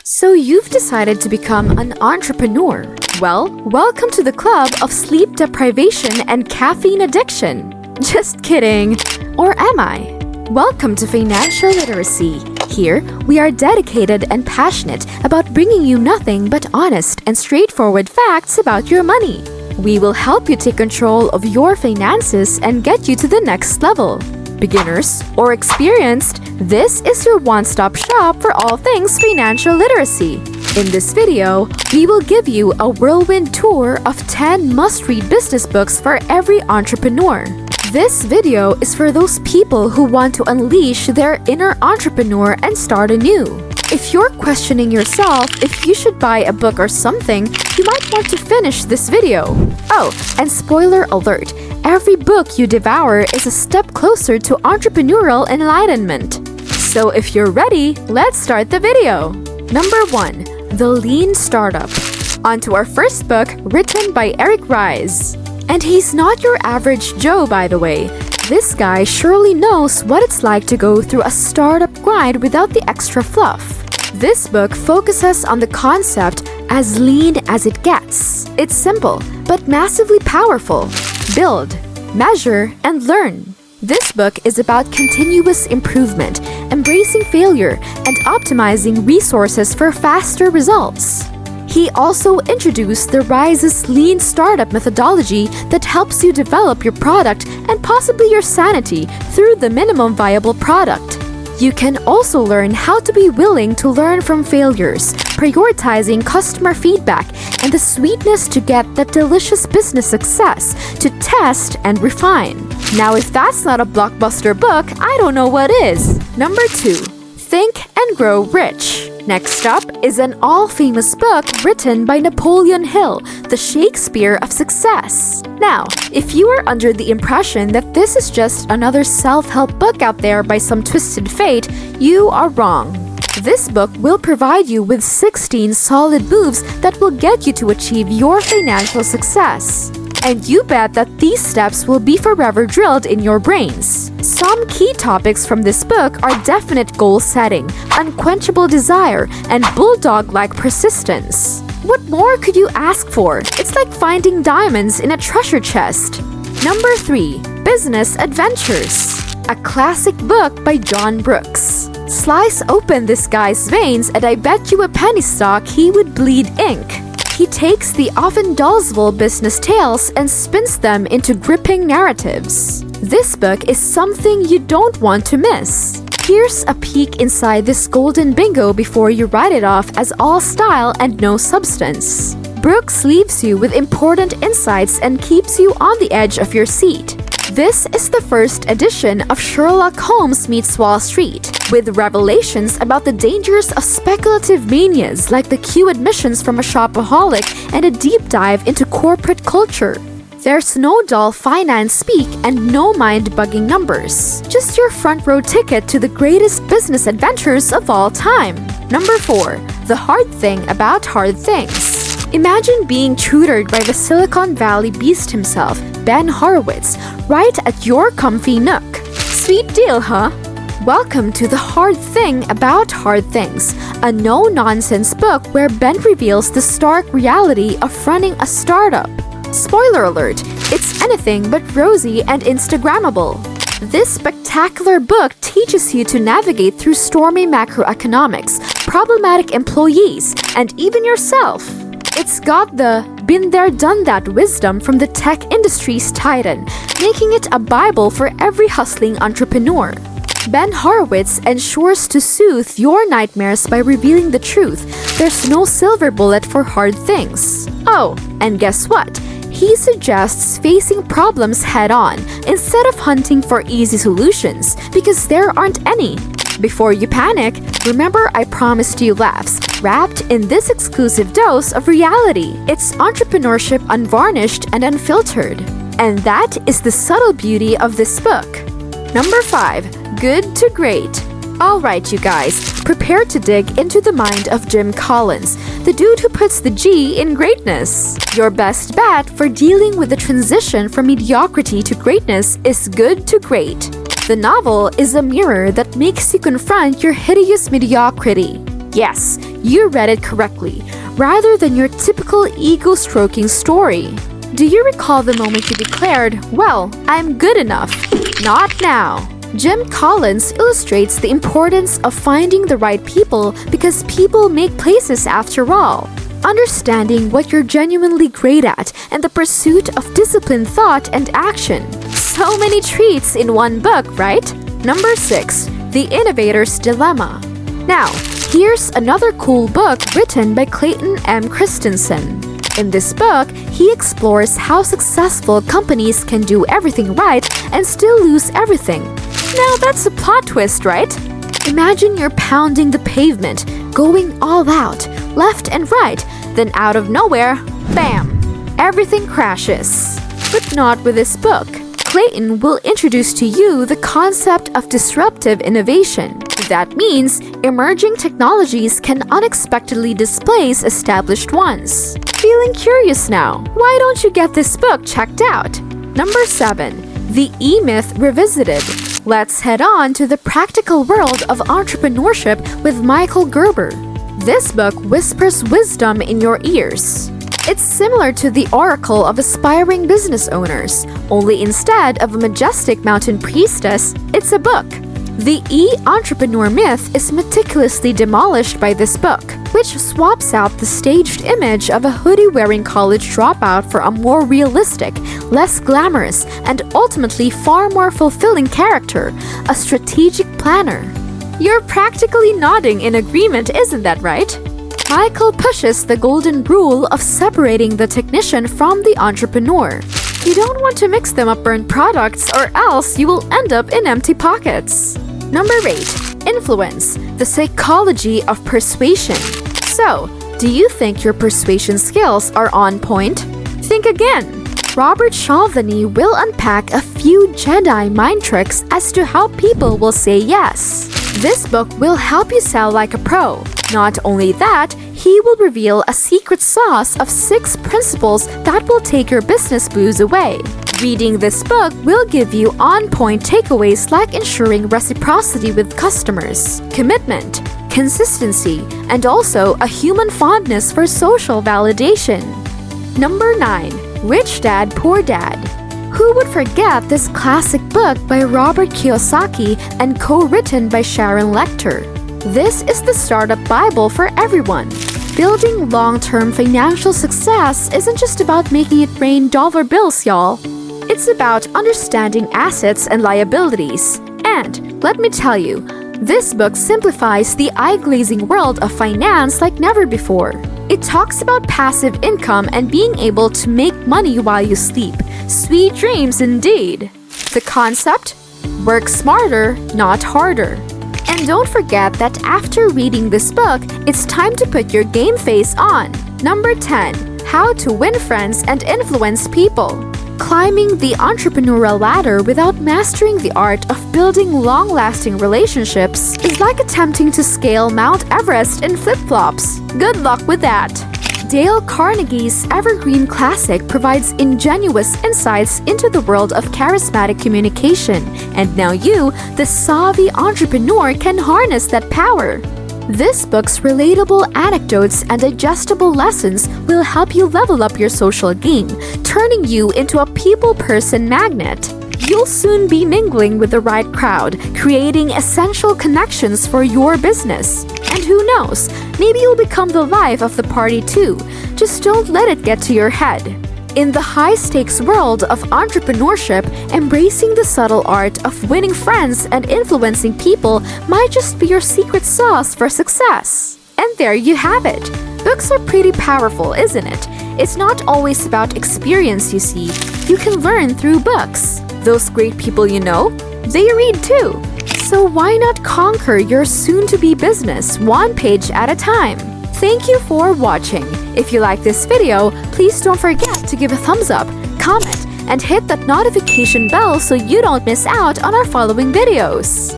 So you've decided to become an entrepreneur. Well, welcome to the club of sleep deprivation and caffeine addiction. Just kidding. Or am I? Welcome to Financial Literacy. Here, we are dedicated and passionate about bringing you nothing but honest and straightforward facts about your money. We will help you take control of your finances and get you to the next level. Beginners or experienced, this is your one-stop shop for all things financial literacy. In this video, we will give you a whirlwind tour of 10 must-read business books for every entrepreneur. This video is for those people who want to unleash their inner entrepreneur and start anew. If you're questioning yourself if you should buy a book or something, you might want to finish this video. Oh, and spoiler alert, every book you devour is a step closer to entrepreneurial enlightenment. So if you're ready, let's start the video. Number 1. The Lean Startup. On to our first book, written by Eric Ries. And he's not your average Joe, by the way. This guy surely knows what it's like to go through a startup grind without the extra fluff. This book focuses on the concept as lean as it gets. It's simple, but massively powerful. Build, measure, and learn. This book is about continuous improvement, embracing failure, and optimizing resources for faster results. He also introduced the Rise's lean startup methodology that helps you develop your product and possibly your sanity through the minimum viable product. You can also learn how to be willing to learn from failures, prioritizing customer feedback, and the sweetness to get that delicious business success to test and refine. Now, if that's not a blockbuster book, I don't know what is. Number 2. Think and Grow Rich. Next up is an all-famous book written by Napoleon Hill, The Shakespeare of Success. Now, if you are under the impression that this is just another self-help book out there by some twisted fate, you are wrong. This book will provide you with 16 solid moves that will get you to achieve your financial success. And you bet that these steps will be forever drilled in your brains. Some key topics from this book are definite goal setting, unquenchable desire, and bulldog-like persistence. What more could you ask for? It's like finding diamonds in a treasure chest. Number 3. Business Adventures. A classic book by John Brooks. Slice open this guy's veins and I bet you a penny stock he would bleed ink. He takes the often dull business tales and spins them into gripping narratives. This book is something you don't want to miss. Here's a peek inside this golden bingo before you write it off as all style and no substance. Brooks leaves you with important insights and keeps you on the edge of your seat. This is the first edition of Sherlock Holmes meets Wall Street, with revelations about the dangers of speculative manias like the Q admissions from a shopaholic and a deep dive into corporate culture. There's no dull finance speak and no mind-bugging numbers. Just your front row ticket to the greatest business adventures of all time. Number 4. The Hard Thing About Hard Things. Imagine being tutored by the Silicon Valley beast himself, Ben Horowitz, right at your comfy nook. Sweet deal, huh? Welcome to The Hard Thing About Hard Things, a no-nonsense book where Ben reveals the stark reality of running a startup. Spoiler alert, it's anything but rosy and Instagrammable. This spectacular book teaches you to navigate through stormy macroeconomics, problematic employees, and even yourself. It's got the been there done that wisdom from the tech industry's titan, making it a Bible for every hustling entrepreneur. Ben Horowitz ensures to soothe your nightmares by revealing the truth. There's no silver bullet for hard things. Oh, and guess what? He suggests facing problems head-on instead of hunting for easy solutions, because there aren't any. Before you panic, remember I promised you laughs, wrapped in this exclusive dose of reality. It's entrepreneurship unvarnished and unfiltered. And that is the subtle beauty of this book. Number 5. Good to Great. Alright you guys, prepare to dig into the mind of Jim Collins, the dude who puts the G in greatness. Your best bet for dealing with the transition from mediocrity to greatness is Good to Great. The novel is a mirror that makes you confront your hideous mediocrity. Yes, you read it correctly, rather than your typical ego-stroking story. Do you recall the moment you declared, "Well, I'm good enough"? Not now. Jim Collins illustrates the importance of finding the right people because people make places after all. Understanding what you're genuinely great at and the pursuit of disciplined thought and action. So many treats in one book, right? Number 6. The Innovator's Dilemma. Now, here's another cool book written by Clayton M. Christensen. In this book, he explores how successful companies can do everything right and still lose everything. Now that's a plot twist, right? Imagine you're pounding the pavement, going all out, left and right, then out of nowhere, bam! Everything crashes. But not with this book. Clayton will introduce to you the concept of disruptive innovation. That means emerging technologies can unexpectedly displace established ones. Feeling curious now? Why don't you get this book checked out? Number 7. The E-Myth Revisited. Let's head on to the practical world of entrepreneurship with Michael Gerber. This book whispers wisdom in your ears. It's similar to the oracle of aspiring business owners, only instead of a majestic mountain priestess, it's a book. The e-entrepreneur myth is meticulously demolished by this book, which swaps out the staged image of a hoodie-wearing college dropout for a more realistic, less glamorous, and ultimately far more fulfilling character, a strategic planner. You're practically nodding in agreement, isn't that right? Michael pushes the golden rule of separating the technician from the entrepreneur. You don't want to mix them up burnt products or else you will end up in empty pockets. Number 8. Influence, the psychology of persuasion. So, do you think your persuasion skills are on point? Think again. Robert Cialdini will unpack a few Jedi mind tricks as to how people will say yes. This book will help you sell like a pro. Not only that, he will reveal a secret sauce of 6 principles that will take your business blues away. Reading this book will give you on-point takeaways like ensuring reciprocity with customers, commitment, consistency, and also a human fondness for social validation. Number 9. Rich Dad, Poor Dad. Who would forget this classic book by Robert Kiyosaki and co-written by Sharon Lechter? This is the startup Bible for everyone. Building long-term financial success isn't just about making it rain dollar bills, y'all. It's about understanding assets and liabilities. And let me tell you, this book simplifies the eye-glazing world of finance like never before. It talks about passive income and being able to make money while you sleep. Sweet dreams indeed. The concept? Work smarter, not harder. And don't forget that after reading this book, it's time to put your game face on. Number 10. How to win friends and influence people. Climbing the entrepreneurial ladder without mastering the art of building long-lasting relationships is like attempting to scale Mount Everest in flip-flops. Good luck with that. Dale Carnegie's evergreen classic provides ingenious insights into the world of charismatic communication, and now you, the savvy entrepreneur, can harness that power. This book's relatable anecdotes and digestible lessons will help you level up your social game, turning you into a people person magnet. You'll soon be mingling with the right crowd, creating essential connections for your business. And who knows, maybe you'll become the life of the party too. Just don't let it get to your head. In the high-stakes world of entrepreneurship, embracing the subtle art of winning friends and influencing people might just be your secret sauce for success. And there you have it. Books are pretty powerful, isn't it? It's not always about experience, you see. You can learn through books. Those great people you know, they read too. So why not conquer your soon-to-be business one page at a time? Thank you for watching. If you like this video, please don't forget to give a thumbs up, comment, and hit that notification bell so you don't miss out on our following videos.